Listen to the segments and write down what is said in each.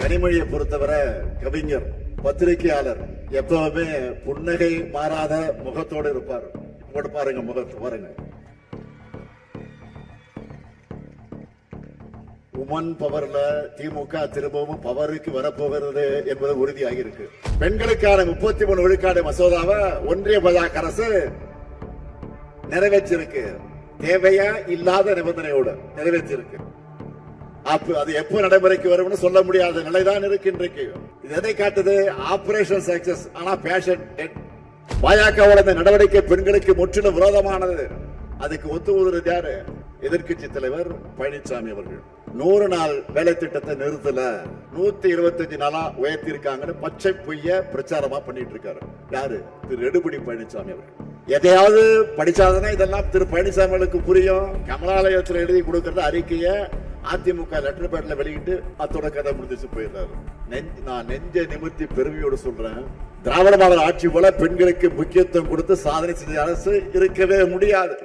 கனிமொழியை பொறுத்தவரை கவிஞர், பத்திரிகையாளர், எப்பவுமே புன்னகை மாறாத முகத்தோடு இருப்பார். போட்டு பாருங்க, முகத்து பாருங்க. உமன் பவர்ல திமுக திரும்பவும் பவருக்கு வரப்போகிறது என்பது உறுதியாகி இருக்கு. பெண்களுக்கான 33 விழுக்காடு மசோதாவை ஒன்றிய பாஜக அரசு நிறைவேற்றிருக்கு. தேவையா இல்லாத நிபந்தனையோடு நிறைவேற்றிருக்கு. அது எப்போ நடைமுறைக்கு வரும்னு சொல்ல முடியாத நிலைதான் இருக்கு இன்றைக்கு. இது எதை காட்டுது? ஆபரேஷன் சக்சஸ், ஆனா பேஷன் டெட். பாஜகவோட இந்த நடவடிக்கை பெண்களுக்கு முற்றிலும் விரோதமானது. அதுக்கு ஒத்துவதற்கு யாரு? எதிர்கட்சி தலைவர் பழனிசாமி அவர்கள் 100 நாள் வேலை திட்டத்தை நிறுத்தல, 125 நாளா உயர்த்தி இருக்காங்கன்னு பச்சை பொய்ய பிரச்சாரமா பண்ணிட்டு இருக்காரு. யாரு? திரு எடப்பாடி பழனிசாமி அவர்கள். எதையாவது படிச்சாதானே இதெல்லாம் திரு பழனிசாமிகளுக்கு புரியும். கமலாலயத்தில் எழுதி கொடுக்கறது அறிக்கைய அதிமுக லெட்டர் பேட்ல வெளியிட்டு அத்தோட கதை முடிச்சு போயிடுறாரு. நான் நெஞ்ச நிமிர்த்தி பெருமையோடு சொல்றேன், திராவிட மாடல் ஆட்சி போல பெண்களுக்கு முக்கியத்துவம் கொடுத்து சாதனை செஞ்ச அரசு இருக்கவே முடியாது.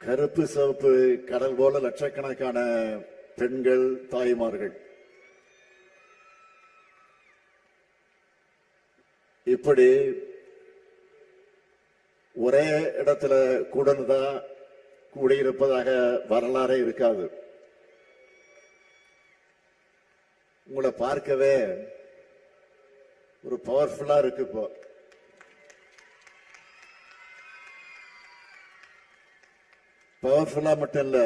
கருப்பு சிவப்பு கடல் போல லட்சக்கணக்கான பெண்கள், தாய்மார்கள் இப்படி ஒரே இடத்துல கூடதான் கூடியிருப்பதாக வரலாறே இருக்காது. உங்களை பார்க்கவே ஒரு பவர்ஃபுல்லா இருக்கு. இப்போ பவர்ஃபுல்லா மட்டும் இல்ல,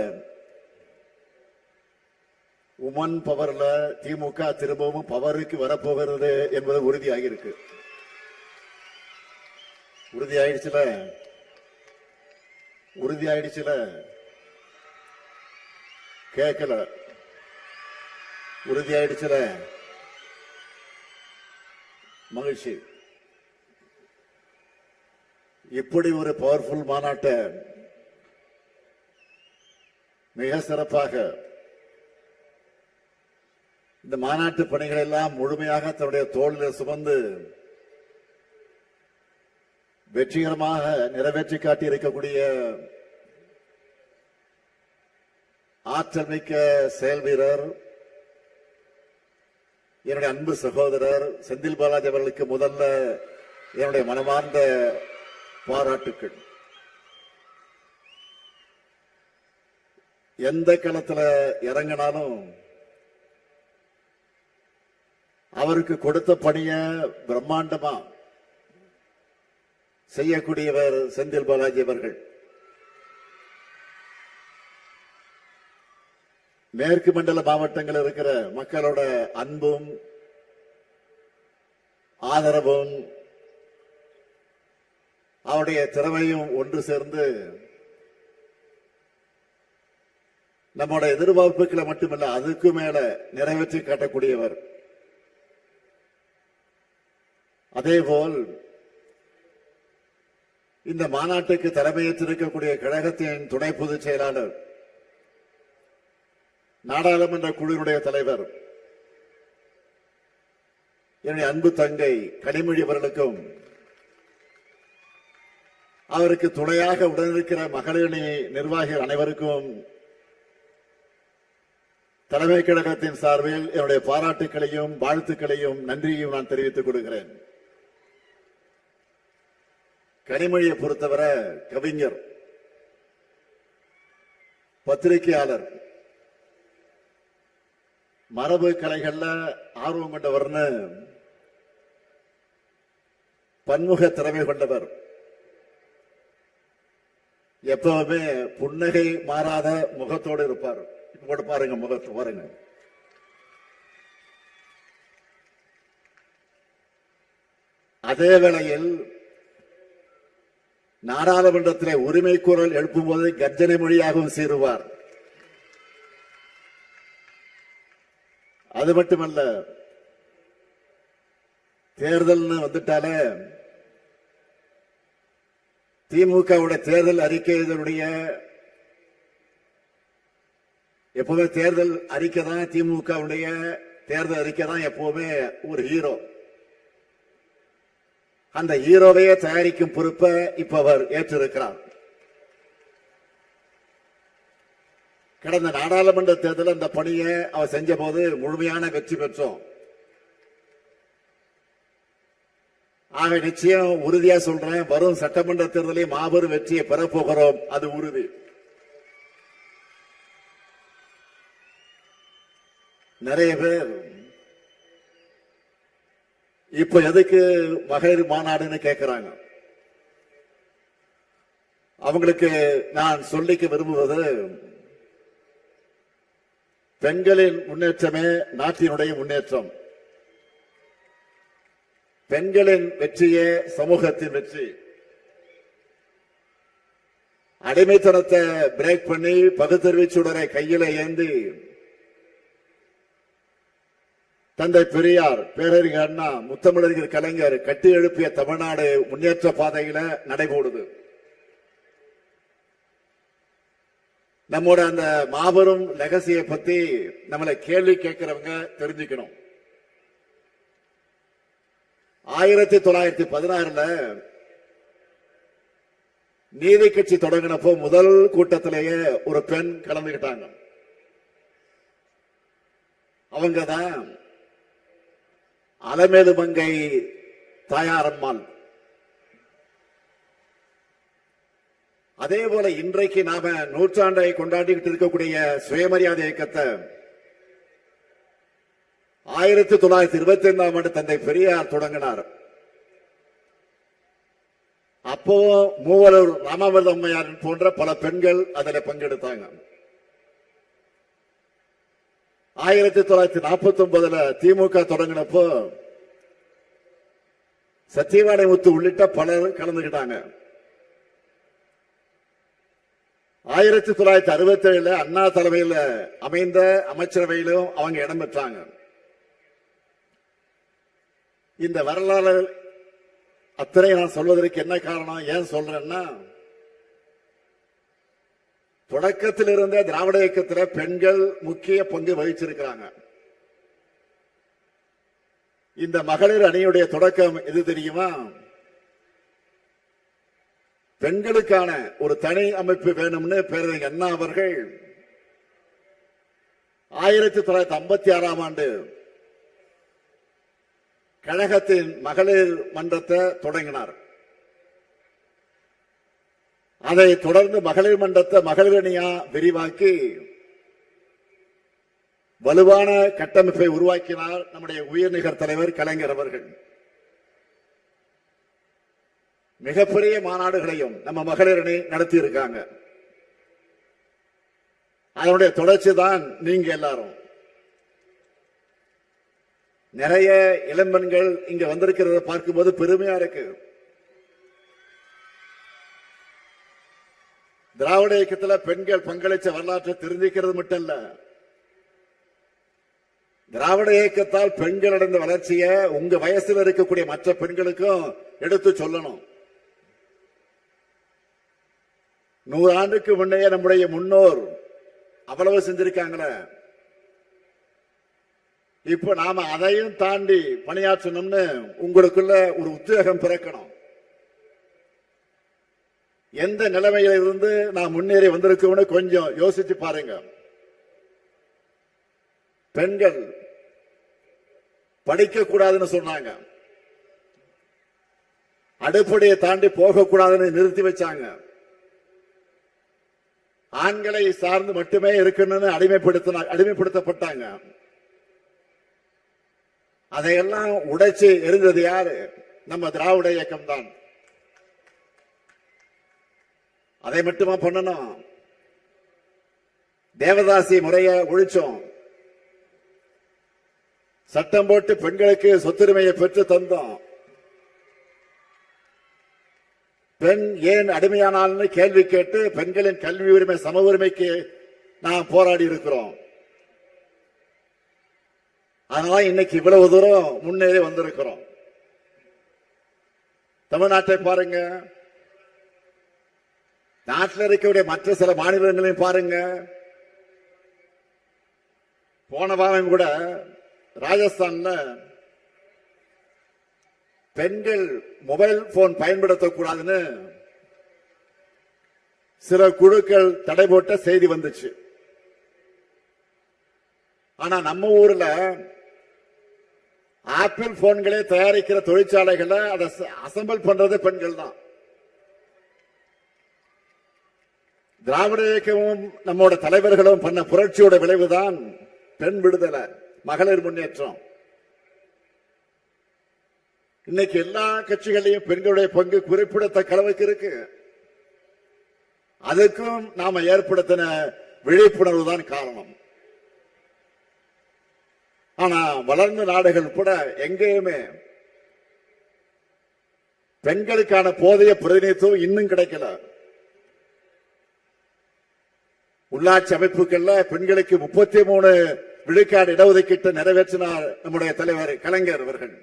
உமன் பவர்ல திமுக திரும்பவும் பவருக்கு வரப்போகிறது என்பது உறுதியாகி இருக்கு. உறுதியாயிடுச்சுல, உறுதியாயிடுச்சுல, கேட்கல, உறுதியாயிடுச்சுல, மகிழ்ச்சி. இப்படி ஒரு பவர்ஃபுல் மாநாட்டை மிக சிறப்பாக இந்த மாநாட்டு பணிகள் எல்லாம் முழுமையாக தன்னுடைய தோளில் சுமந்து வெற்றிகரமாக நிறைவேற்றி காட்டி இருக்கக்கூடிய ஆற்றல் மிக்க செயல் வீரர், என்னுடைய அன்பு சகோதரர் செந்தில் பாலாஜி அவர்களுக்கு முதல்ல என்னுடைய மனமார்ந்த பாராட்டுக்கள். எந்த களத்துல இறங்கினாலும் அவருக்கு கொடுத்த பணிய பிரம்மாண்டமா செய்யக்கூடியவர் செந்தில் பாலாஜி அவர்கள். மேற்கு மண்டல மாவட்டங்கள் இருக்கிற மக்களோட அன்பும் ஆதரவும் அவருடைய திறமையும் ஒன்று சேர்ந்து நம்முடைய எதிர்பார்ப்புகளை மட்டுமல்ல அதுக்கு மேல நிறைவேற்றி காட்டக்கூடியவர். அதேபோல் இந்த மாநாட்டுக்கு தலைமையேற்றிருக்கக்கூடிய கழகத்தின் துணை பொதுச் செயலாளர், நாடாளுமன்ற குழுவினுடைய தலைவர், என்னுடைய அன்பு தங்கை கனிமொழி அவர்களுக்கும் அவருக்கு துணையாக உடனிருக்கிற மகளிரணி நிர்வாகிகள் அனைவருக்கும் தலைமை கழகத்தின் சார்பில் என்னுடைய பாராட்டுக்களையும் வாழ்த்துக்களையும் நன்றியையும் நான் தெரிவித்துக் கொள்கிறேன். கனிமொழியை பொறுத்தவரை கவிஞர், பத்திரிகையாளர், மரபு கலைகள்ல ஆர்வம் கொண்டவர்னு பன்முக திறமை கொண்டவர். எப்பவுமே புன்னகை மாறாத முகத்தோடு இருப்பார். இப்ப பாருங்க, முகத்து பாருங்க. அதே வேளையில் நாடாளுமன்றத்தில் உரிமை குரல் எழுப்பும் போது கர்ஜனை மொழியாகவும் சீருவார். அது மட்டுமல்ல, தேர்தல் வந்துட்டாலே திமுகவுடைய தேர்தல் அறிக்கை, இதனுடைய எப்பவுமே தேர்தல் அறிக்கை தான் திமுகவுடைய தேர்தல் அறிக்கை தான் எப்பவுமே ஒரு ஹீரோ. அந்த ஹீரோவையே தயாரிக்கும் பொறுப்பை இப்ப அவர் ஏற்றிருக்கிறார். கடந்த நாடாளுமன்ற தேர்தல் அந்த பணியை அவர் செஞ்ச போது முழுமையான வெற்றி பெற்றோம். ஆக நிச்சயம் உறுதியா சொல்றேன், வரும் சட்டமன்ற தேர்தலில் மாபெரும் வெற்றியை பெறப்போகிறோம், அது உறுதி. நிறைய பேர் இப்ப எதுக்கு மகளிர் மாநாடுன்னு கேட்கிறாங்க. அவங்களுக்கு நான் சொல்லிக்க விரும்புவது, பெண்களின் முன்னேற்றமே நாட்டினுடைய முன்னேற்றம். பெண்களின் வெற்றியே சமூகத்தின் வெற்றி. அடிமைத்தனத்தை பிரேக் பண்ணி பகுத்தறிவு சுடரை கையில ஏந்தி தந்தை பெரியார், பேரறிஞர் அண்ணா, முத்தமிழறிஞர் கலைஞர் கட்டி எழுப்பிய தமிழ்நாடு முன்னேற்ற பாதையில நடைபோடுது. நம்மோட அந்த மாபெரும் லெகசியை பத்தி நம்மளை கேள்வி கேட்கிறவங்க தெரிஞ்சுக்கணும். 1916 நீதி கட்சி தொடங்கினப்போ முதல் கூட்டத்திலேயே ஒரு பெண் கலந்துகிட்டாங்க. அவங்கதான் அலமேலு மங்கை தாயாரம்மாள். அதே போல இன்றைக்கு நாம நூற்றாண்டை கொண்டாடிக்கிட்டு இருக்கக்கூடிய சுயமரியாதை இயக்கத்தை 1925 தந்தை பெரியார் தொடங்கினார். அப்போ மூவலூர் ராமாமிர்த அம்மையார் போன்ற பல பெண்கள் அதில் பங்கெடுத்தாங்க. 1949 திமுக தொடங்கினப்போ சத்தியவாணி முத்து உள்ளிட்ட பலர் கலந்துகிட்டாங்க. 1967 அண்ணா தலைமையில் அமைந்த அமைச்சரவையிலும் அவங்க இடம் பெற்றாங்க. இந்த வரலாறு அத்தனை நான் சொல்வதற்கு என்ன காரணம், ஏன் சொல்றேன்னா, தொடக்கத்தில் இருந்த திராவிட இயக்கத்தில் பெண்கள் முக்கிய பங்கு வகிச்சிருக்கிறாங்க. இந்த மகளிர் அணியுடைய தொடக்கம் எது தெரியுமா? பெண்களுக்கான ஒரு தனி அமைப்பு வேணும்னு பேரறிஞர் அண்ணா அவர்கள் 1956 கழகத்தின் மகளிர் மன்றத்தை தொடங்கினார். அதை தொடர்ந்து மகளிர் மன்றத்தை மகளிர் அணியா விரிவாக்கி வலுவான கட்டமைப்பை உருவாக்கினார் நம்முடைய உயர்நிகர் தலைவர் கலைஞர் அவர்கள். மிகப்பெரிய மாநாடுகளையும் நம்ம மகளிர் அணி நடத்தி இருக்காங்க. அதனுடைய தொடர்ச்சி தான் நீங்க எல்லாரும். நிறைய இளம்பெண்கள் இங்க வந்திருக்கிறத பார்க்கும்போது பெருமையா இருக்கு. திராவிட இயக்கத்தில் பெண்கள் பங்களிச்ச வரலாற்றை தெரிஞ்சுக்கிறது மட்டும் இல்ல, திராவிட இயக்கத்தால் பெண்கள் அடைந்த வளர்ச்சியை உங்க வயசில் இருக்கக்கூடிய மற்ற பெண்களுக்கும் எடுத்து சொல்லணும். 100 ஆண்டுக்கு முன்னே நம்முடைய முன்னோர் அவ்வளவு செஞ்சிருக்காங்களே, இப்ப நாம அதையும் தாண்டி பணியாற்றணும்னு உங்களுக்குள்ள ஒரு உத்வேகம் பிறக்கணும். எந்த நிலைமையில இருந்து நான் முன்னேறி வந்திருக்கோம்னு கொஞ்சம் யோசிச்சு பாருங்க. பெண்கள் படிக்க கூடாதுன்னு சொன்னாங்க, அடுப்படியை தாண்டி போக கூடாதுன்னு நிறுத்தி வச்சாங்க. ஆண்களை சார்ந்து மட்டுமே இருக்கணும்னு அடிமைப்படுத்தப்பட்டாங்க. அதையெல்லாம் உடைச்சு எரிந்தது யாரு? நம்ம திராவிட இயக்கம் தான். அதை மட்டுமா பண்ணணும்? தேவதாசி முறைய ஒழிச்சோம், சட்டம் போட்டு பெண்களுக்கு சொத்துரிமையை பெற்று தந்தோம். பெண் ஏன் அடிமையானால்னு கேள்வி கேட்டு பெண்களின் கல்வி உரிமை சம உரிமைக்கு நாம் போராடி இருக்கிறோம். அதனால இன்னைக்கு இவ்வளவு தூரம் முன்னேறி வந்திருக்கிறோம். தமிழ்நாட்டை பாருங்க, நாட்டில் இருக்கக்கூடிய மற்ற சில மாநிலங்களையும் பாருங்க. போன வாரம் கூட ராஜஸ்தான்ல பெண்கள் மொபைல் போன் பயன்படுத்தக்கூடாதுன்னு சில குழுக்கள் தடை போட்ட செய்தி வந்துச்சு. ஆனா நம்ம ஊர்ல ஆப்பிள் போன்களை தயாரிக்கிற தொழிற்சாலைகளை அதை அசம்பிள் பண்றது பெண்கள் தான். திராவிட இயக்கமும் நம்மோட தலைவர்களும் பண்ண புரட்சியோட விளைவுதான் பெண் விடுதலை, மகளிர் முன்னேற்றம். இன்னைக்கு எல்லா கட்சிகளையும் பெண்களுடைய பங்கு குறிப்பிடத்தக்க அளவுக்கு இருக்கு. அதுக்கும் நாம ஏற்படுத்தின விழிப்புணர்வு தான் காரணம். ஆனா வளர்ந்த நாடுகள் கூட எங்கேயுமே பெண்களுக்கான போதிய பிரதிநிதித்துவம் இன்னும் கிடைக்கல. உள்ளாட்சி அமைப்புகள்ல பெண்களுக்கு 33 விழுக்காடு இடஒதுக்கீட்டை நிறைவேற்றினார் நம்முடைய தலைவர் கலைஞர் அவர்கள்.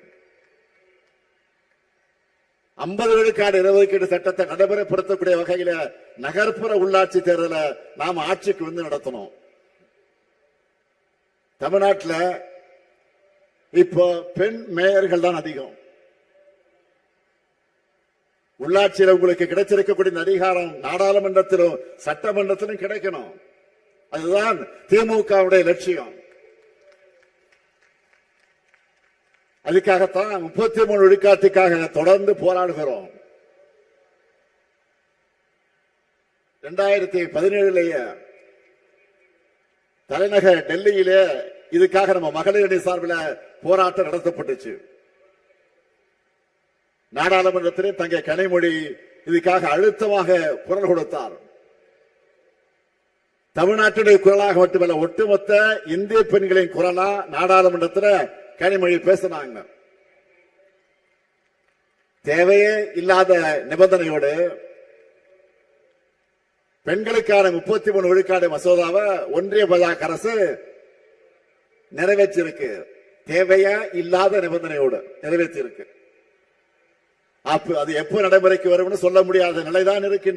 50 விழுக்காடு இடஒதுக்கீடு சட்டத்தை நடைமுறைப்படுத்தக்கூடிய வகையில நகர்ப்புற உள்ளாட்சி தேர்தலை நாம் ஆட்சிக்கு வந்து நடத்தணும். தமிழ்நாட்டில் இப்போ பெண் மேயர்கள் தான் அதிகம். உள்ளாட்சியில் உங்களுக்கு கிடைச்சிருக்கக்கூடிய அதிகாரம் நாடாளுமன்றத்திலும் சட்டமன்றத்திலும் கிடைக்கணும். அதுதான் திமுகவுடைய லட்சியம். அதுக்காகத்தான் 33 விழுக்காட்டுக்காக தொடர்ந்து போராடுகிறோம். 2017 தலைநகர் டெல்லியிலே இதுக்காக நம்ம மகளிர் அணி சார்பில் போராட்டம் நடத்தப்பட்டுச்சு. நாடாளுமன்றத்திலே தங்கை கனிமொழி இதுக்காக அழுத்தமாக குரல் கொடுத்தார். தமிழ்நாட்டுடைய குரலாக மட்டுமல்ல, ஒட்டுமொத்த இந்திய பெண்களின் குரலா நாடாளுமன்றத்தில் கனிமொழி பேசினாங்க. தேவையே இல்லாத நிபந்தனையோடு பெண்களுக்கான 33 விழுக்காடு மசோதாவை ஒன்றிய பாஜக அரசு நிறைவேற்றியிருக்கு. தேவையா இல்லாத நிபந்தனையோடு நிறைவேற்றியிருக்கு. அது எப்ப நடைமுறைக்கு வரும் சொல்ல முடியாத நிலைதான் இருக்கு.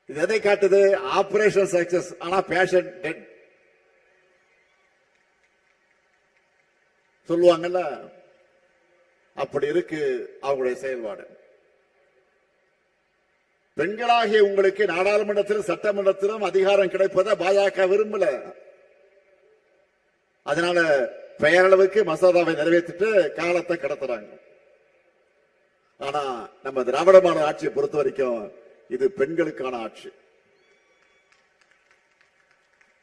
இது எதை காட்டுது? ஆபரேஷன் சக்சஸ், ஆனா பேஷன் டெட் சொல்லுவாங்கல்ல, அப்படி இருக்கு அவங்களுடைய செயல்பாடு. பெண்களாகிய உங்களுக்கு நாடாளுமன்றத்திலும் சட்டமன்றத்திலும் அதிகாரம் கிடைப்பதை பாஜக விரும்பல. அதனால பெயரளவுக்கு மசோதாவை நிறைவேற்றிட்டு காலத்தை கடத்துறாங்க. ஆனா நம்ம திராவிட மாடல் ஆட்சியை பொறுத்த வரைக்கும் இது பெண்களுக்கான ஆட்சி.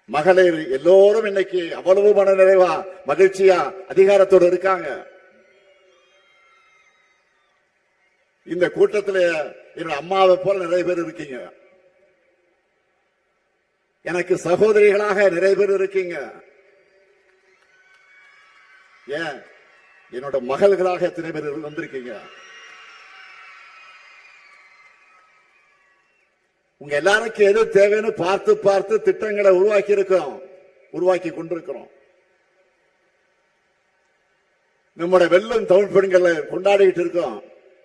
மகளிர் எல்லோரும் இன்னைக்கு அவ்வளவு மன நிறைவா மகிழ்ச்சியா அதிகாரத்தோடு இருக்காங்க. இந்த கூட்டத்தில் என்னோட அம்மாவை போல நிறைய பேர் இருக்கீங்க. எனக்கு சகோதரிகளாக நிறைய பேர் இருக்கீங்க. ஏன் என்னோட மகள்களாக எத்தனை பேர் வந்திருக்கீங்க. உங்க எல்லாருக்கும் எது தேவைன்னு பார்த்து பார்த்து திட்டங்களை உருவாக்கி கொண்டிருக்கிறோம். நம்முடைய வெள்ளம் தமிழ் பெண்களை கொண்டாடிட்டு இருக்கோம்.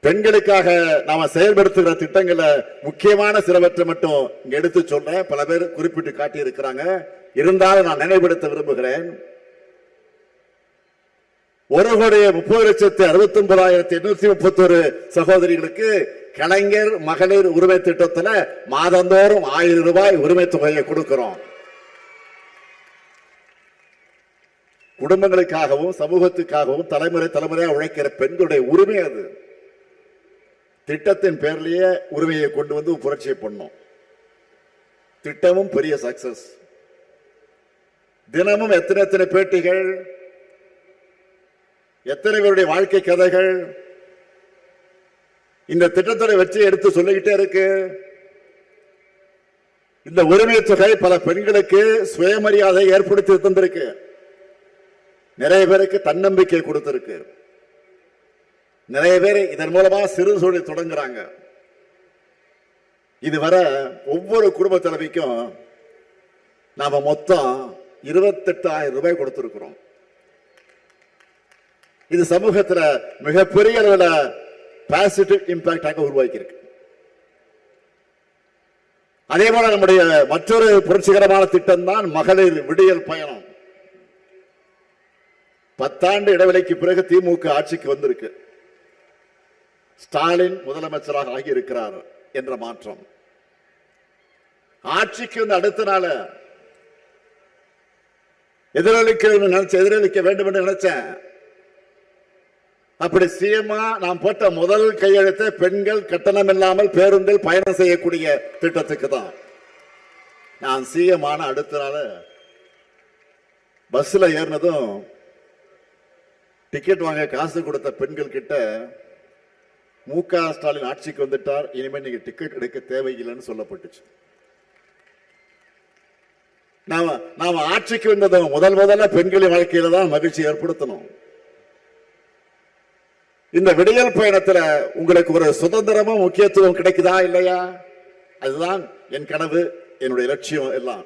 பெண்களுக்காக நாம செயல்படுத்துகிற திட்டங்களை முக்கியமான சிலவற்றை மட்டும் இங்க எடுத்து சொல்றேன். பல பேர் குறிப்பிட்டு காட்டி இருக்கிறாங்க. இருந்தாலும் நான் நினைவுபடுத்த விரும்புகிறேன். 1,30,69,831 சகோதரிகளுக்கு கலைஞர் மகளிர் உரிமை திட்டத்தில் மாதந்தோறும் 1000 ரூபாய் உரிமை தொகையை கொடுக்கிறோம். குடும்பங்களுக்காகவும் சமூகத்துக்காகவும் தலைமுறையா உழைக்கிற பெண்களுடைய உரிமை அது. திட்டத்தின் பேர்லயே உரிமையை கொண்டு வந்து புரட்சியை பண்ணோம். திட்டமும் பெரிய சக்சஸ். தினமும் எத்தனை பேட்டிகள், எத்தனை பேருடைய வாழ்க்கை கதைகள் இந்த திட்டத்தோட வெற்றி எடுத்து சொல்லிக்கிட்டே இருக்கு. இந்த உரிமை தொகை பல பெண்களுக்கு சுயமரியாதை ஏற்படுத்தி தந்திருக்கு. நிறைய பேருக்கு தன்னம்பிக்கை கொடுத்திருக்கு. நிறைய பேர் இதன் மூலமா சிறு தொழில் தொடங்குறாங்க. இதுவரை ஒவ்வொரு குடும்ப தலைவிக்கும் நாம மொத்தம் 28,000 ரூபாய் கொடுத்திருக்கிறோம். இது சமூகத்தில் மிகப்பெரிய அளவில் பாசிட்டிவ் இம்பாக்டாக உருவாக்கி இருக்கு. அதே போல நம்முடைய மற்றொரு புரட்சிகரமான திட்டம் தான் மகளிர் விடியல் பயணம். 10 ஆண்டு இடைவெளிக்கு பிறகு திமுக ஆட்சிக்கு வந்திருக்கு. ஸ்டாலின் முதலமைச்சராக ஆகியிருக்கிறார் என்ற மாற்றம். ஆட்சிக்கு வந்து அடுத்த நாள் எதிரொலிக்க வேண்டும் என்று நினைச்சேன். அப்படி சிஎம்மா நான் போட்ட முதல் கையெழுத்து பெண்கள் கட்டணம் இல்லாமல் பேருந்தில் பயணம் செய்யக்கூடிய திட்டத்துக்கு தான். நான் சிஎம் ஆன அடுத்த நாள் பஸ்ல ஏறினதும் டிக்கெட் வாங்க காசு கொடுத்த பெண்கள் கிட்ட மு.க. ஸ்டாலின் ஆட்சிக்கு வந்துட்டார், இனிமேல் நீங்க டிக்கெட் எடுக்க தேவையில்லைன்னு சொல்லப்பட்டுச்சு. நாம ஆட்சிக்கு வந்ததும் முதல்ல பெண்களின் வாழ்க்கையில தான் மகிழ்ச்சி ஏற்படுத்தணும். இந்த விடியல் பயணத்துல உங்களுக்கு ஒரு சுதந்திரமும் முக்கியத்துவம் கிடைக்குதா இல்லையா? அதுதான் என் கனவு, என்னுடைய லட்சியம் எல்லாம்.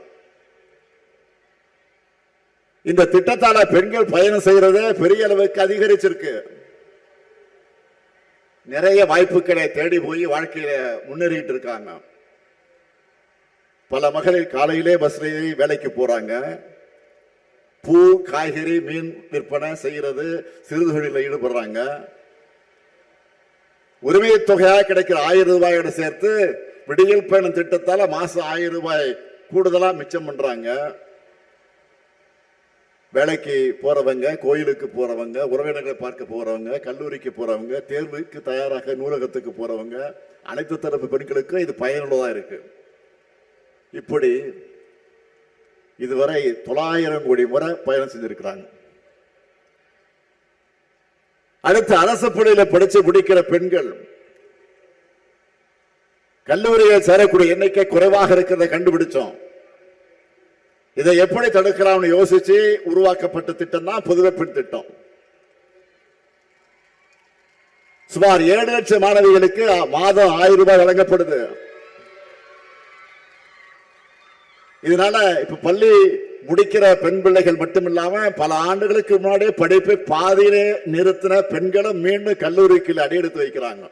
இந்த திட்டத்தால பெண்கள் பயணம் செய்யறது பெரிய அளவுக்கு அதிகரிச்சிருக்கு. நிறைய வாய்ப்புகளை தேடி போய் வாழ்க்கையில முன்னேறிட்டு இருக்காங்க. பல மகளிர் காலையிலே பஸ்லேயே வேலைக்கு போறாங்க. பூ, காய்கறி, மீன் விற்பனை செய்யறது, சிறு தொழிலில் ஈடுபடுறாங்க. உரிமை தொகையாக கிடைக்கிற 1000 ரூபாயோட சேர்த்து விடியல் பயணம் திட்டத்தால மாசம் 1000 ரூபாய் கூடுதலா மிச்சம் பண்றாங்க. வேலைக்கு போறவங்க, கோயிலுக்கு போறவங்க, உறவினர்களை பார்க்க போறவங்க, கல்லூரிக்கு போறவங்க, தேர்வுக்கு தயாராக நூலகத்துக்கு போறவங்க, அனைத்து தரப்பு பெண்களுக்கும் இது பயனுள்ளதா இருக்கு. இப்படி இதுவரை 900 கோடி முறை பயணம் செஞ்சிருக்கிறாங்க. அடுத்து அரசு பள்ளியில படிச்சு முடிக்கிற பெண்கள் கல்லூரியில் சேரக்கூடிய எண்ணிக்கை குறைவாக இருக்கிறத கண்டுபிடிச்சோம். இதை எப்படி தடுக்கலாம்னு யோசிச்சு உருவாக்கப்பட்ட திட்டம் தான் புதுமை பெண் திட்டம். சுமார் 7 லட்சம் மாணவிகளுக்கு மாதம் 1000 ரூபாய் வழங்கப்படுது. இதனால இப்ப பள்ளி முடிக்கிற பெண் பிள்ளைகள் மட்டுமில்லாம பல ஆண்டுகளுக்கு முன்னாடி படிப்பை பாதியிலே நிறுத்தின பெண்களும் மீண்டும் கல்லூரிக்கு அடியெடுத்து வைக்கிறாங்க.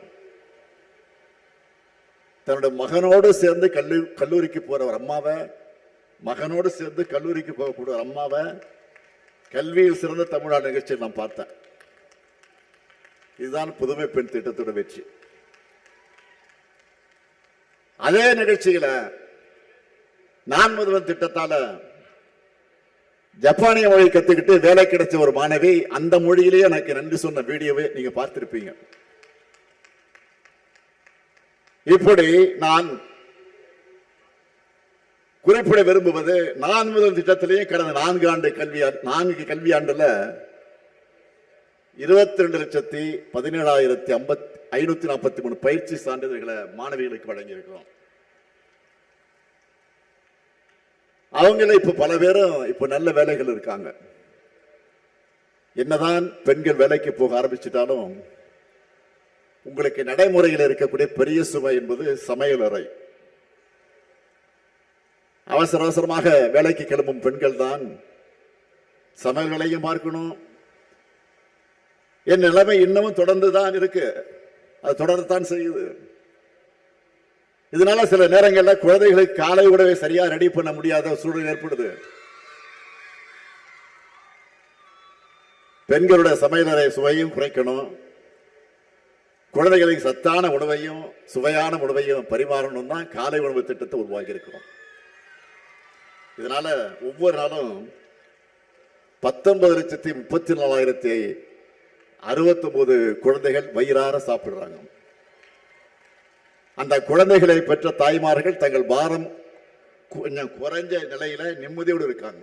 தன்னுடைய மகனோடு சேர்ந்து கல்லூரிக்கு போற ஒரு அம்மாவை, மகனோடு சேர்ந்து கல்லூரிக்கு போகக்கூடிய ஒரு அம்மாவை கல்வியில் சிறந்த தமிழ்நாடு நிகழ்ச்சியில் நான் பார்த்தேன். இதுதான் புதுமை பெண் திட்டத்தோட வெற்றி. அதே நிகழ்ச்சியில நான் முதல்வன் திட்டத்தால ஜப்பானிய மொழி கத்துக்கிட்டு வேலை கிடைச்ச ஒரு மாணவி அந்த மொழியிலேயே எனக்கு நன்றி சொன்ன வீடியோவை நீங்க பார்த்திருப்பீங்க. இப்படி நான் குறிப்பிட விரும்புவது, நான் முதல் திட்டத்திலேயே கடந்த 4 கல்வியாண்டுல 22,17,543 பயிற்சி சான்றிதழ்களை மாணவிகளுக்கு வழங்கியிருக்கிறோம். அவங்கள இப்ப பல பேரும் இப்ப நல்ல வேலைகள் இருக்காங்க. என்னதான் பெண்கள் வேலைக்கு போக ஆரம்பிச்சிட்டாலும் உங்களுக்கு நடைமுறையில் இருக்கக்கூடிய பெரிய சுமை என்பது சமையல் அறை. அவசர அவசரமாக வேலைக்கு கிளம்பும் பெண்கள் தான் சமையல்களையும் பார்க்கணும். என் நிலைமை இன்னமும் தொடர்ந்துதான் இருக்கு, அது தொடர்ந்துதான் செய்யுது. இதனால சில நேரங்களில் குழந்தைகளுக்கு காலை உணவை சரியா ரெடி பண்ண முடியாத சூழல் ஏற்படுது. பெண்களுடைய சமையலறை சுவையும் குறைக்கணும், குழந்தைகளுக்கு சத்தான உணவையும் சுவையான உணவையும் பரிமாறணும் தான் காலை உணவு திட்டத்தை உருவாக்கி இருக்கிறோம். இதனால ஒவ்வொரு நாளும் 19,34,069 குழந்தைகள் வயிறார சாப்பிடுறாங்க. அந்த குழந்தைகளை பெற்ற தாய்மார்கள் தங்கள் பாரம் கொஞ்சம் குறைஞ்ச நிலையில நிம்மதியோடு இருக்காங்க.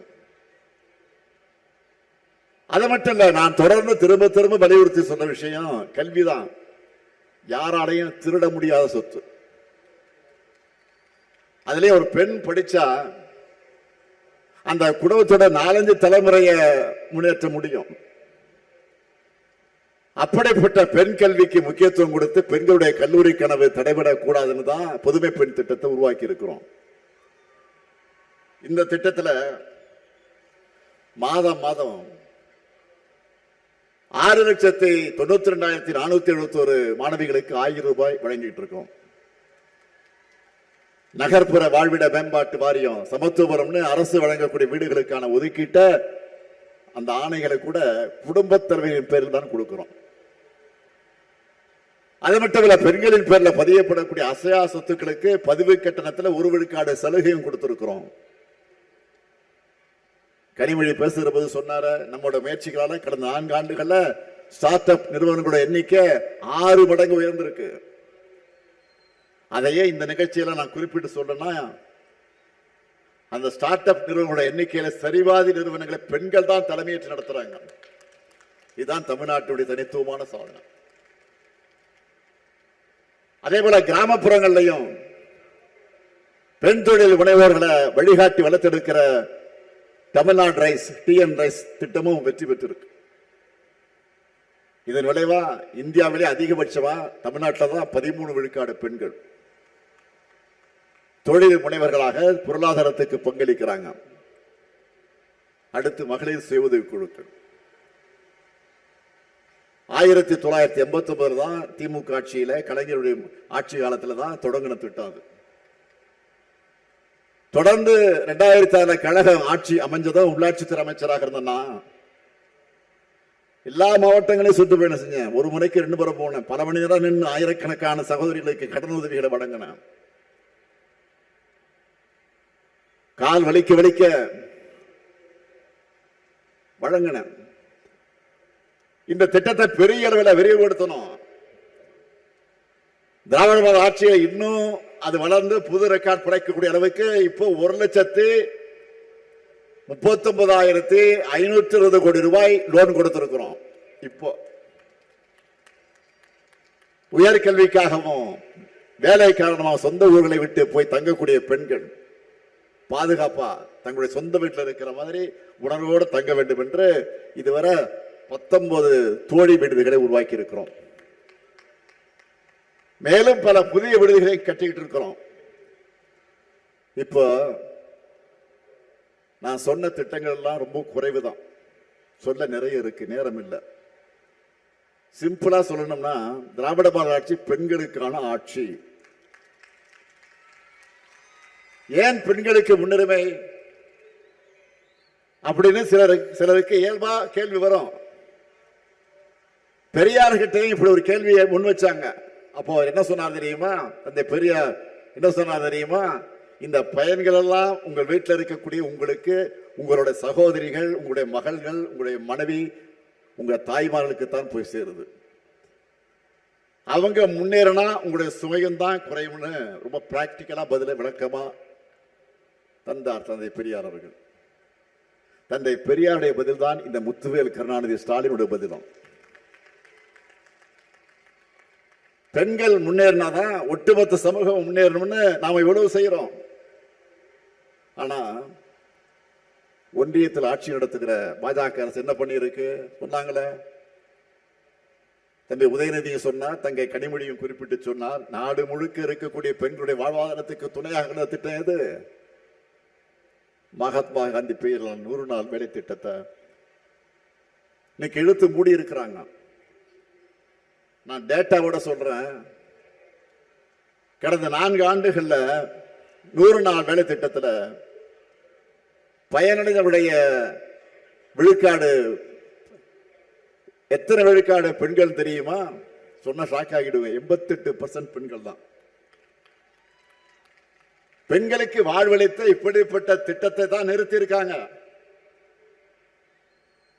அது மட்டும் இல்ல, நான் தொடர்ந்து திரும்ப திரும்ப வலியுறுத்தி சொன்ன விஷயம் கல்விதான். யாராலையும் திருட முடியாத சொத்து. அதுலயே ஒரு பெண் படிச்சா அந்த குடும்பத்தோட 4-5 தலைமுறையை முன்னேற்ற முடியும். அப்படிப்பட்ட பெண் கல்விக்கு முக்கியத்துவம் கொடுத்து பெண்களுடைய கல்லூரி கனவு தடைபடக்கூடாதுன்னு தான் புதுமை பெண் திட்டத்தை உருவாக்கி இருக்கிறோம். இந்த திட்டத்தில் மாதம் 6,92,471 மாணவிகளுக்கு 1000 ரூபாய் வழங்கிட்டு இருக்கோம். நகர்ப்புற வாழ்விட மேம்பாட்டு வாரியம் சமத்துவபுரம்னு அரசு வழங்கக்கூடிய வீடுகளுக்கான ஒதுக்கீட்ட அந்த ஆணைகளை கூட குடும்பத் தலைவரின் பேரில் தான் கொடுக்கிறோம். அது மட்டும் இல்ல, பெண்களின் பேர்ல பதியப்படக்கூடிய அசையா சொத்துக்களுக்கு பதிவு கட்டணத்தில் 1 விழுக்காடு சலுகையும் கொடுத்திருக்கிறோம். கனிமொழி பேசுகிற போது சொன்னார, நம்மளோட முயற்சிகளால கடந்த 4 ஆண்டுகள்ல ஸ்டார்ட் அப் நிறுவனங்களோட எண்ணிக்கை 6 மடங்கு உயர்ந்திருக்கு. அதையே இந்த நிகழ்ச்சியில நான் குறிப்பிட்டு சொல்றேன்னா, அந்த ஸ்டார்ட் அப் நிறுவனங்களோட எண்ணிக்கையில சரிவாதி நிறுவனங்களை பெண்கள் தான் தலைமையேற்று நடத்துறாங்க. இதுதான் தமிழ்நாட்டுடைய தனித்துவமான சாதனை. அதே போல கிராமப்புறங்கள்லையும் பெண் தொழில் முனைவோர்களை வழிகாட்டி வளர்த்தெடுக்கிற தமிழ்நாடு ரைஸ், டிஎன் ரைஸ் திட்டமும் வெற்றி பெற்றிருக்கு. இதன் விளைவா இந்தியாவிலே அதிகபட்சமா தமிழ்நாட்டில் தான் 13 விழுக்காடு பெண்கள் தொழில் முனைவர்களாக பொருளாதாரத்துக்கு பங்களிக்கிறாங்க. அடுத்து மகளிர் சுய உதவி குழுக்கள். 1989 தான் திமுக ஆட்சியில, கலைஞருடைய ஆட்சி காலத்துல தான் தொடங்கின திட்டம் அது. தொடர்ந்து 2006 கழக ஆட்சி அமைஞ்சதும் உள்ளாட்சித்துறை அமைச்சராக இருந்தேன்னா எல்லா மாவட்டங்களையும் சுற்று பயணம் செஞ்சேன். ஒரு முறைக்கு 2 முறை போனேன். பல மணி நேரம் நின்று ஆயிரக்கணக்கான சகோதரிகளுக்கு கடன் உதவிகளை வழங்கினேன். கால் வலிக்க வலிக்க வழங்கினேன். இந்த திட்டத்தை பெரிய அளவில் விரிவுபடுத்தணும். திராவிட மாடல் ஆட்சியை இன்னும் அது வளர்ந்து புது ரெக்கார்ட் படைக்கக்கூடிய அளவுக்கு இப்போ 1,39,520 கோடி ரூபாய் லோன் கொடுத்திருக்கிறோம். இப்போ உயர்கல்விக்காகவும் வேலை காரணமாக சொந்த ஊர்களை விட்டு போய் தங்கக்கூடிய பெண்கள் பாதுகாப்பா தங்களுடைய சொந்த வீட்டில் இருக்கிற மாதிரி உணர்வோடு தங்க வேண்டும் என்று இதுவரை 19 தோழி விடுதிகளை உருவாக்கி இருக்கிறோம். மேலும் பல புதிய விடுதிகளை கட்டிக்கிட்டு இருக்கிறோம். இப்போ நான் சொன்ன திட்டங்கள் எல்லாம் ரொம்ப குறைவுதான், சொல்ல நிறைய இருக்கு, நேரம் இல்லை. சிம்பிளா சொல்லணும்னா திராவிட மாடல் ஆட்சி பெண்களுக்கான ஆட்சி. ஏன் பெண்களுக்கு முன்னுரிமை அப்படின்னு சிலருக்கு இயல்பா கேள்வி வரும். பெரியார்கிட்டையும் இப்படி ஒரு கேள்வியை முன் வச்சாங்க. அப்போ என்ன சொன்னார் தெரியுமா? அந்த பெரியார் என்ன சொன்னார் தெரியுமா? இந்த பயன்கள் எல்லாம் உங்கள் வீட்டில் இருக்கக்கூடிய உங்களுக்கு, உங்களுடைய சகோதரிகள், உங்களுடைய மகள்கள், உங்களுடைய மனைவி, உங்க தாய்மார்களுக்கு தான் போய் சேருது. அவங்க முன்னேறினா உங்களுடைய சுமையும் தான் குறையும்னு ரொம்ப பிராக்டிக்கலா பதில விளக்கமா தந்தார் தந்தை பெரியார் அவர்கள். தந்தை பெரியாருடைய பதில் தான் இந்த முத்துவேல் கருணாநிதி ஸ்டாலினுடைய பதிலும். பெண்கள் முன்னேறினாதான் ஒட்டுமொத்த சமூகம் முன்னேறணும்னு நாம இவ்வளவு செய்யறோம். ஆனா ஒன்றியத்தில் ஆட்சி நடத்துகிற பாஜக அரசு என்ன பண்ணி இருக்கு சொன்னாங்களே. தந்தை உதயநிதியை சொன்னார், தங்கை கனிமொழியும் குறிப்பிட்டு சொன்னார், நாடு முழுக்க இருக்கக்கூடிய பெண்களுடைய வாழ்வாதாரத்துக்கு துணையாக திட்டம் எது? மகாத்மா காந்தி பெயரில் 100 நாள் வேலை திட்டத்தை இன்னைக்கு இழுத்து மூடி இருக்கிறாங்க. நான் டேட்டாவோட சொல்றேன். கடந்த 4 ஆண்டுகள்ல 100 நாள் வேலை திட்டத்தில் பயனடைந்தவருடைய விழுக்காடு எத்தனை விழுக்காடு பெண்கள் தெரியுமா? சொன்ன ஷாக் ஆகிடுவேன். 88% பெண்கள் தான். பெண்களுக்கு வாழ்வளித்த இப்படிப்பட்ட திட்டத்தை தான் நிறுத்தி இருக்காங்க.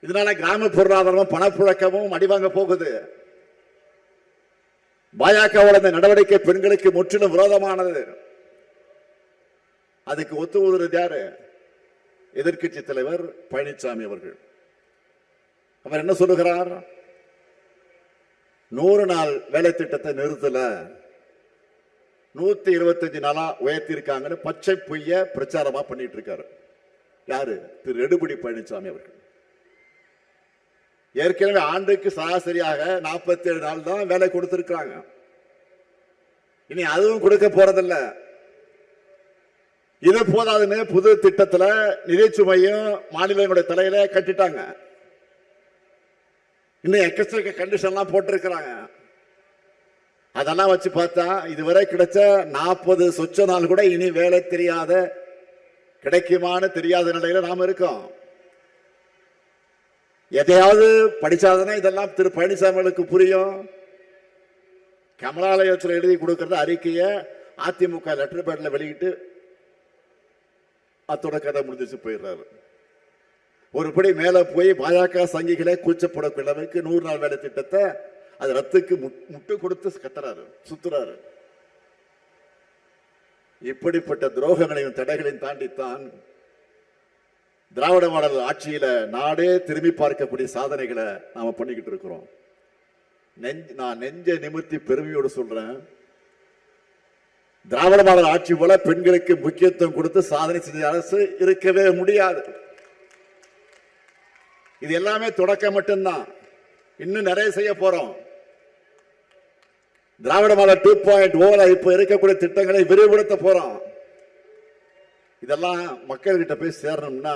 இதனால கிராம பொருளாதாரமும் பணப்புழக்கமும் அடிவாங்க போகுது. பாஜகவோட இந்த நடவடிக்கை பெண்களுக்கு முற்றிலும் விரோதமானது. அதுக்கு ஒத்து ஊதுறது யாரு? எதிர்க்கட்சி தலைவர் பழனிசாமி அவர்கள். அவர் என்ன சொல்லுகிறார்? 100 நாள் வேலை திட்டத்தை நிறுத்தல, 125 நாளா உயர்த்திருக்காங்கன்னு பச்சை பொய்ய பிரச்சாரமா பண்ணிட்டு இருக்காரு. யாரு? திரு எடப்பாடி பழனிசாமி அவர்கள். ஏற்கனவே ஆண்டுக்கு சராசரியாக 47 நாள் தான் வேலை கொடுத்திருக்காங்க. இனி அதுவும் கொடுக்க போறதில்ல. இது போதாதுன்னு புது திட்டத்துல நிதிச்சுமையும் மாநிலங்களுடைய தலையில கட்டிட்டாங்க. இன்னும் எக்கச்சக்க கண்டிஷன்லாம் போட்டிருக்கிறாங்க. அதெல்லாம் வச்சு பார்த்தா இதுவரை கிடைச்ச 40 சொச்ச நாள் கூட இனி வேலை தெரியாத, கிடைக்குமான்னு தெரியாத நிலையில நாம இருக்கோம். எதையாவது படிச்சாதானே இதெல்லாம் திரு பழனிசாமிகளுக்கு புரியும். கமலாலயத்தில் எழுதி கொடுக்கறது அறிக்கைய அதிமுக லெட்டர் பேட்ல வெளியிட்டு அத்தோட கதை முடிஞ்சிச்சு போயிடுறாரு. ஒருபடி மேல போய் பாஜக சங்கிகளே கூச்சப்படக்கூடிய அளவுக்கு 100 நாள் வேலை திட்டத்தை அது ரத்துக்கு முட்டு கொடுத்து கத்துறாரு, சுத்துறாரு. இப்படிப்பட்ட துரோகங்களையும் தடைகளையும் தாண்டித்தான் திராவிட மாடல் ஆட்சியில நாடே திரும்பி பார்க்கக்கூடிய சாதனைகளை நாம பண்ணிக்கிட்டு இருக்கிறோம். நான் நெஞ்ச நிமிர்த்தி பெருமையோடு சொல்றேன், திராவிட மாடல் ஆட்சி போல பெண்களுக்கு முக்கியத்துவம் கொடுத்து சாதனை செஞ்ச அரசு இருக்கவே முடியாது. இது எல்லாமே தொடக்கம் மட்டும்தான், இன்னும் நிறைய செய்ய போறோம். திராவிட மாடல் 2.0 இப்ப இருக்கக்கூடிய திட்டங்களை விரிவுபடுத்த போறோம். இதெல்லாம் மக்கள்கிட்ட போய் சேரணும்னா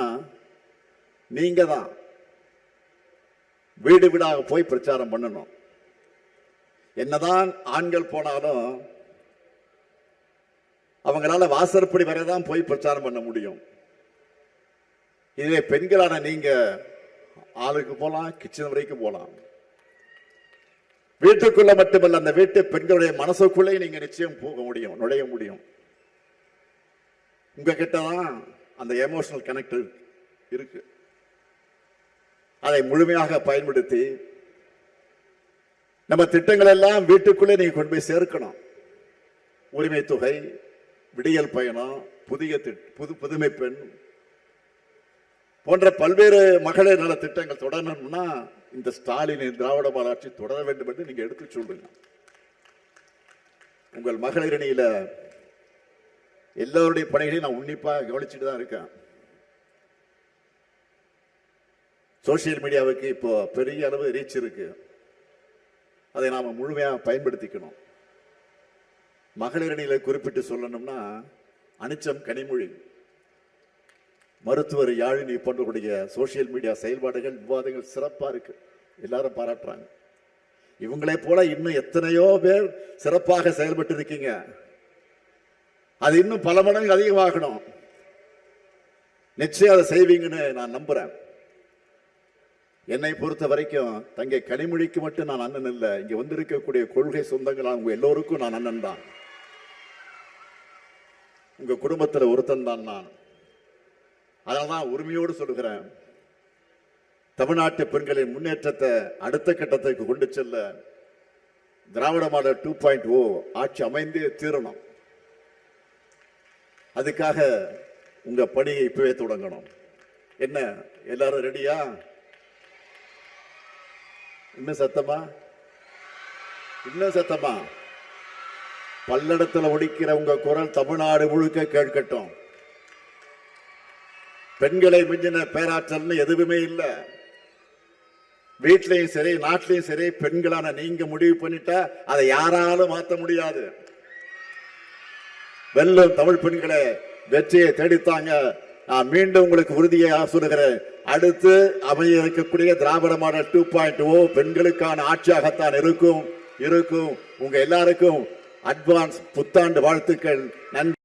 நீங்க தான் வீடு வீடாக போய் பிரச்சாரம் பண்ணணும். என்னதான் ஆண்கள் போனாலும் அவங்களால வாசற்படி வரைதான் போய் பிரச்சாரம் பண்ண முடியும். இதுவே பெண்களான நீங்க ஆளுக்கு போலாம், கிச்சன் வரைக்கும் போலாம். வீட்டுக்குள்ள மட்டுமல்ல, அந்த வீட்டு பெண்களுடைய மனசுக்குள்ளே நீங்க நிச்சயம் போக முடியும், நுழைய முடியும். உங்க கிட்டதான் அந்த எமோஷனல் கனெக்ட் இருக்கு. அதை முழுமையாக பயன்படுத்தி நம்ம திட்டங்கள் எல்லாம் வீட்டுக்குள்ளே நீங்க கொண்டு போய் சேர்க்கணும். உரிமை தொகை, விடியல் பயணம், புதுமை பெண் போன்ற பல்வேறு மகளிர் நல திட்டங்கள் தொடரணும்னா இந்த ஸ்டாலின் திராவிட மாடல் ஆட்சி தொடர வேண்டும் என்று நீங்க எடுத்து சொல்லுங்க. உங்கள் மகளிர் அணியில எல்லாருடைய பணிகளையும் நான் உன்னிப்பா கவனிச்சுட்டு தான் இருக்கேன். சோசியல் மீடியாவுக்கு இப்போ பெரிய அளவு ரீச் இருக்கு, அதை நாம முழுமையாக பயன்படுத்திக்கணும். மகளிர் அணியில குறிப்பிட்டு சொல்லணும்னா அனிச்சம் கனிமொழி, மருத்துவர் யாழினி போன்றக்கூடிய சோசியல் மீடியா செயல்பாடுகள், விவாதங்கள் சிறப்பா இருக்கு, எல்லாரும் பாராட்டுறாங்க. இவங்களை போல இன்னும் எத்தனையோ பேர் சிறப்பாக செயல்பட்டு இருக்கீங்க. அது இன்னும் பல மடங்கு அதிகமாகணும். நிச்சயம் அதை செய்வீங்கன்னு நான் நம்புறேன். என்னை பொறுத்த வரைக்கும் தங்கை கனிமொழிக்கு மட்டும் நான் அண்ணன் இல்லை, இங்க வந்திருக்கக்கூடிய கொள்கை சொந்தங்கள் அவங்க எல்லோருக்கும் நான் அண்ணன் தான். உங்க குடும்பத்தில் ஒருத்தன் தான் நான். அதனால்தான் உரிமையோடு சொல்லுகிறேன், தமிழ்நாட்டு பெண்களின் முன்னேற்றத்தை அடுத்த கட்டத்துக்கு கொண்டு செல்ல திராவிட மாடல் 2.0 ஆட்சி அமைந்தே தீரணும். அதுக்காக உங்க பணியை இப்பவே தொடங்கணும். என்ன எல்லாரும் ரெடியா? இன்னும் சத்தமா, இன்னும் சத்தமா. பல்லடத்தில் ஒடிக்கிற உங்க குரல் தமிழ்நாடு முழுக்க கேட்கட்டும். பெண்களை மிஞ்சின பேராற்றல் எதுவுமே இல்லை. வீட்லையும் சரி, நாட்டிலையும் சரி, பெண்களான நீங்க முடிவு பண்ணிட்டா அதை யாராலும் மாற்ற முடியாது. வெல்லும் தமிழ் பெண்களை வெற்றியை தேடித்தாங்க. நான் மீண்டும் உங்களுக்கு உறுதியாக சொல்லுகிறேன், அடுத்து அமைய இருக்கக்கூடிய திராவிட மாடல் 2.0 பெண்களுக்கான ஆட்சியாகத்தான் இருக்கும். உங்க எல்லாருக்கும் அட்வான்ஸ் புத்தாண்டு வாழ்த்துக்கள். நன்றி.